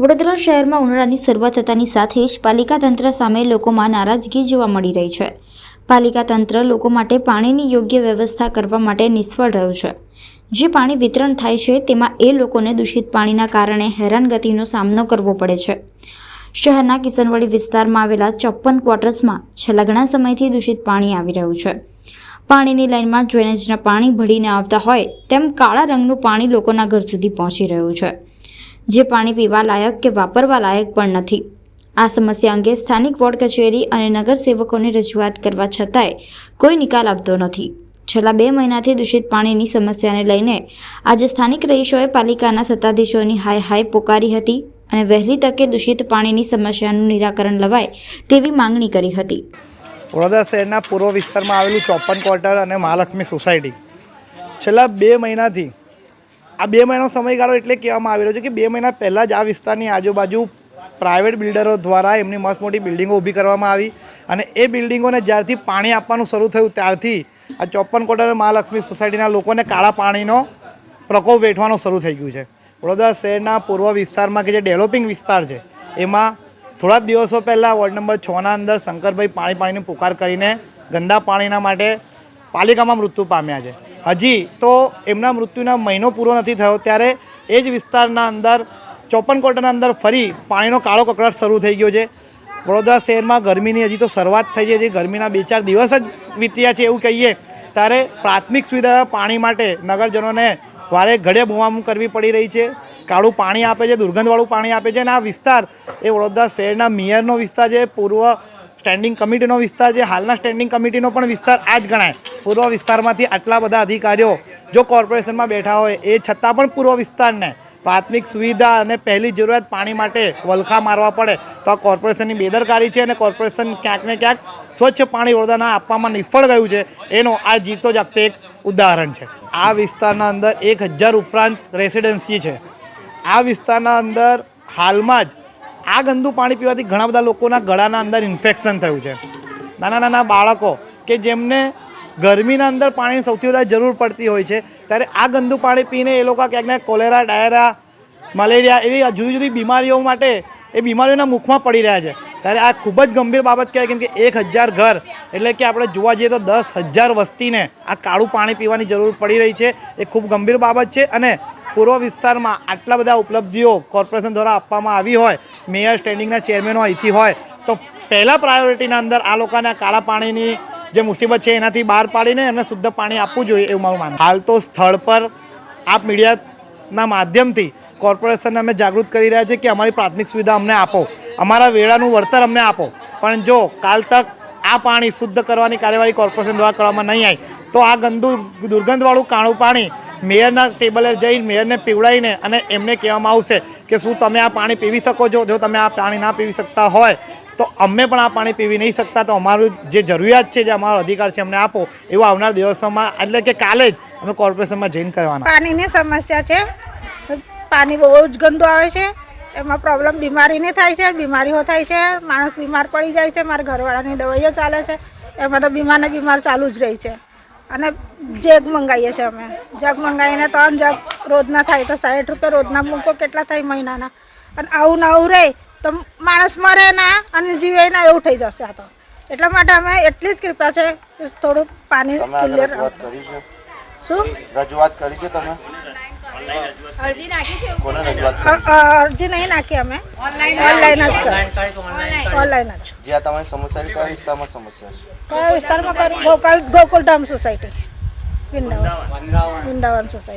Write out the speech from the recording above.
વડોદરા શહેરમાં ઉનાળાની શરૂઆત થતાની સાથે જ પાલિકા તંત્ર સામે લોકોમાં નારાજગી જોવા મળી રહી છે. પાલિકા તંત્ર લોકો માટે પાણીની યોગ્ય વ્યવસ્થા કરવા માટે નિષ્ફળ રહ્યું છે. જે પાણી વિતરણ થાય છે તેમાં એ લોકોને દૂષિત પાણીના કારણે હેરાનગતિનો સામનો કરવો પડે છે. શહેરના કિશનવાડી વિસ્તારમાં આવેલા 54 ક્વાર્ટર્સમાં છેલ્લા ઘણા સમયથી દૂષિત પાણી આવી રહ્યું છે. પાણીની લાઇનમાં ડ્રેનેજના પાણી ભળીને આવતા હોય તેમ કાળા રંગનું પાણી લોકોના ઘર સુધી પહોંચી રહ્યું છે, જે પાણી પીવા લાયક કે વાપરવા લાયક પણ નથી. આ સમસ્યા અંગે સ્થાનિક વોર્ડ કચેરી અને નગરસેવકોને રજૂઆત કરવા છતાંય કોઈ નિકાલ આવતો નથી. છેલ્લા 2 મહિનાથી દૂષિત પાણીની સમસ્યાને લઈને આજે સ્થાનિક રહીશોએ પાલિકાના સત્તાધીશોની હાય પોકારી હતી અને વહેલી તકે દૂષિત પાણીની સમસ્યાનું નિરાકરણ લવાય તેવી માંગણી કરી હતી. વડોદરા શહેરના પૂર્વ વિસ્તારમાં આવેલું 54 ક્વાર્ટર અને મહાલક્ષ્મી સોસાયટી છેલ્લા 2 મહિનાથી આ 2 મહિનાનો સમયગાળો એટલે કહેવામાં આવી રહ્યો છે કે 2 મહિના પહેલાં જ આ વિસ્તારની આજુબાજુ પ્રાઇવેટ બિલ્ડરો દ્વારા એમની મસ્ત મોટી બિલ્ડિંગો ઊભી કરવામાં આવી અને એ બિલ્ડિંગોને જ્યારથી પાણી આપવાનું શરૂ થયું ત્યારથી આ 54 ક્વાર્ટર મહાલક્ષ્મી સોસાયટીના લોકોને કાળા પાણીનો પ્રકોપ વેઠવાનો શરૂ થઈ ગયું છે. વડોદરા શહેરના પૂર્વ વિસ્તારમાં કે જે ડેવલપિંગ વિસ્તાર છે એમાં થોડા દિવસો પહેલાં વોર્ડ નંબર 6ના અંદર શંકરભાઈ પાણીની પુકાર કરીને ગંદા પાણીના માટે પાલિકામાં મૃત્યુ પામ્યા છે. હજી તો એમના મૃત્યુના મહિનો પૂરો નથી થયો ત્યારે એ જ વિસ્તારના અંદર 54 ક્વાર્ટરના અંદર ફરી પાણીનો કાળો કકળાટ શરૂ થઈ ગયો છે. વડોદરા શહેરમાં ગરમીની હજી તો શરૂઆત થઈ છે, જે ગરમીના 2-4 દિવસ જ વીત્યા છે એવું કહીએ ત્યારે પ્રાથમિક સુવિધા પાણી માટે નગરજનોને વારે ઘડે બૂમાબૂમ કરવી પડી રહી છે. કાળું પાણી આપે છે, દુર્ગંધવાળું પાણી આપે છે અને આ વિસ્તાર એ વડોદરા શહેરના મેયરનો વિસ્તાર છે, પૂર્વ સ્ટેન્ડિંગ કમિટીનો વિસ્તાર છે, હાલના સ્ટેન્ડિંગ કમિટીનો પણ વિસ્તાર આ જ ગણાય. પૂર્વ વિસ્તારમાંથી આટલા બધા અધિકારીઓ જો કોર્પોરેશનમાં બેઠા હોય એ છતાં પણ પૂર્વ વિસ્તારને પ્રાથમિક સુવિધા અને પહેલી જરૂરિયાત પાણી માટે વલખા મારવા પડે તો આ કોર્પોરેશનની બેદરકારી છે અને કોર્પોરેશન ક્યાંક ને ક્યાંક સ્વચ્છ પાણી વડોદરાના આપવામાં નિષ્ફળ ગયું છે. એનો આ જીતો જાગતો એક ઉદાહરણ છે. આ વિસ્તારના અંદર 1000 ઉપરાંત રેસિડેન્સી છે. આ વિસ્તારના અંદર હાલમાં જ આ ગંદુ પાણી પીવાથી ઘણા બધા લોકોના ગળાના અંદર ઇન્ફેક્શન થયું છે. નાના બાળકો કે જેમને ગરમીના અંદર પાણીની સૌથી વધારે જરૂર પડતી હોય છે ત્યારે આ ગંદુ પાણી પીને એ લોકો ક્યાંક કોલેરા, ડાયરા, મલેરિયા એવી જુદી બીમારીઓ માટે એ બીમારીઓના મુખમાં પડી રહ્યા છે. ત્યારે આ ખૂબ જ ગંભીર બાબત કહેવાય, કેમ કે 1000 ઘર એટલે કે આપણે જોવા જઈએ તો 10,000 વસ્તીને આ કાળું પાણી પીવાની જરૂર પડી રહી છે. એ ખૂબ ગંભીર બાબત છે અને પૂર્વ વિસ્તારમાં આટલા બધા ઉપલબ્ધિઓ કોર્પોરેશન દ્વારા આપવામાં આવી હોય, મેયર સ્ટેન્ડિંગના ચેરમેનો અહીંથી હોય તો પહેલાં પ્રાયોરિટીના અંદર આ લોકોને કાળા પાણીની જે મુસીબત છે એનાથી બહાર પાડીને એમને શુદ્ધ પાણી આપવું જોઈએ એવું મારું માનવું. હાલ તો સ્થળ પર આપ મીડિયાના માધ્યમથી કોર્પોરેશનને અમે જાગૃત કરી રહ્યા છીએ કે અમારી પ્રાથમિક સુવિધા અમને આપો, અમારા વેળાનું વળતર અમને આપો. પણ જો કાલ તક આ પાણી શુદ્ધ કરવાની કાર્યવાહી કોર્પોરેશન દ્વારા કરવામાં નહીં આવી તો આ દુર્ગંધવાળું કાળું પાણી મેયરના ટેબલે જઈને મેયરને પીવડાવીને અને એમને કહેવામાં આવશે કે શું તમે આ પાણી પીવી શકો છો? જો તમે આ પાણી ના પીવી શકતા હોય તો અમે પણ આ પાણી પીવી નહીં શકતા, તો અમારું જે જરૂરિયાત છે, જે અમારો અધિકાર છે અમને આપો એવું આવનાર દિવસોમાં એટલે કે કાલે જ અમે કોર્પોરેશનમાં જઈને કરવાના. પાણીની સમસ્યા છે, પાણી બહુ જ ગંદુ આવે છે, એમાં પ્રોબ્લેમ બીમારીને થાય છે, બીમારીઓ થાય છે, માણસ બીમાર પડી જાય છે. મારા ઘરવાળાની દવાઈઓ ચાલે છે, એમાં તો બીમાર ચાલુ જ રહી છે. અને જગ મંગાવીએ છીએ અમે, જગ મંગાવીને 3 જગ રોજના થાય તો 60 રૂપિયા રોજના મૂકો કેટલા થાય મહિનાના. અને આવું ના આવું રહે તો માણસ મરે ના અને જીવે ના એવું થઈ જશે. આ તો એટલા માટે અમે એટલી જ કૃપા છે કે થોડુંક પાણી ક્લિયર. શું રજૂઆત કરી છે તમે? અરજી નાખી છે? અરજી નહીં નાખી અમે, ઓનલાઈન જ ઓનલાઈન જ. જ્યાં તમારી સમસ્યા છે કયા વિસ્તારમાં સમસ્યા છે? કયા વિસ્તારમાં કરું? Gokuldham society, Vrindavan society.